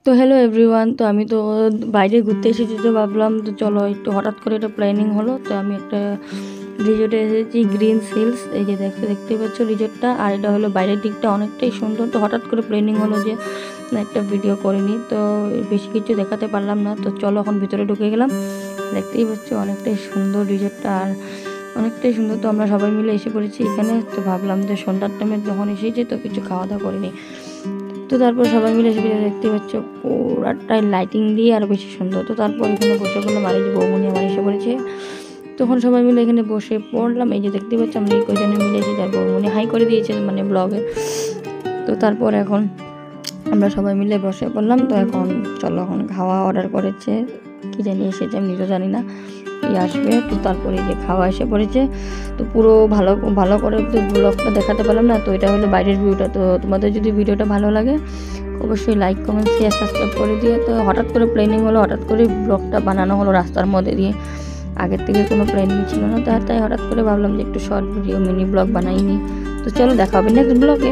তো hello everyone, তো আমি তো বাইরে ঘুরতে এসেছি, তো ভাবলাম তো চলো একটু হঠাৎ করে একটা প্ল্যানিং হলো। তো আমি একটা রিজোর্টে এসেছি, গ্রিন হিলস। এই যে দেখতেই পাচ্ছ রিজোর্টটা, আর এটা হলো বাইরের দিকটা অনেকটাই সুন্দর। তো হঠাৎ করে প্ল্যানিং হলো যে একটা ভিডিও করিনি, তো বেশি কিছু দেখাতে পারলাম না। তো চলো এখন ভিতরে ঢুকে গেলাম। দেখতেই পাচ্ছ অনেকটাই সুন্দর রিজোর্টটা, আর অনেকটাই সুন্দর। তো আমরা সবাই মিলে এসে পড়েছি এখানে। তো ভাবলাম যে সন্ধ্যার টাইমে যখন এসেছি তো কিছু খাওয়া দাওয়া করিনি। তো তারপর সবাই মিলে এসে দেখতে পাচ্ছ পুরাটাই লাইটিং দিয়ে আরও বেশি সুন্দর। তো তারপর এখানে বসে পড়লাম, আর এই যে বৌমনি আমার এসে পড়েছে। তখন সবাই মিলে এখানে বসে পড়লাম। এই যে দেখতে পাচ্ছ আমরা এই কয়জনে মিলে এসে, তার বৌমনি হাই করে দিয়েছে মানে ব্লগে। তো তারপর এখন আমরা সবাই মিলে বসে পড়লাম। তো এখন চলো এখন খাওয়া অর্ডার করেছে, কী জানি এসেছে আমি নিজেও জানি না, আসবে। তো তারপরে যে খাওয়া এসে পড়েছে। তো পুরো ভালো করে তো ব্লগটা দেখাতে পারলাম না। তো এটা হলো বাইরের ভিউটা। তো তোমাদের যদি ভিডিওটা ভালো লাগে অবশ্যই লাইক কমেন্ট শেয়ার সাবস্ক্রাইব করে দিও। তো হঠাৎ করে প্ল্যানিং হলো, হঠাৎ করে ব্লগটা বানানো হলো রাস্তার মধ্যে দিয়ে, আগের থেকে কোনো প্ল্যানিং ছিল না। তাই হঠাৎ করে ভাবলাম যে একটু শর্ট ভিডিও মিনি ব্লগ বানাইনি। তো চলো দেখা হবে নেক্সট ব্লগে।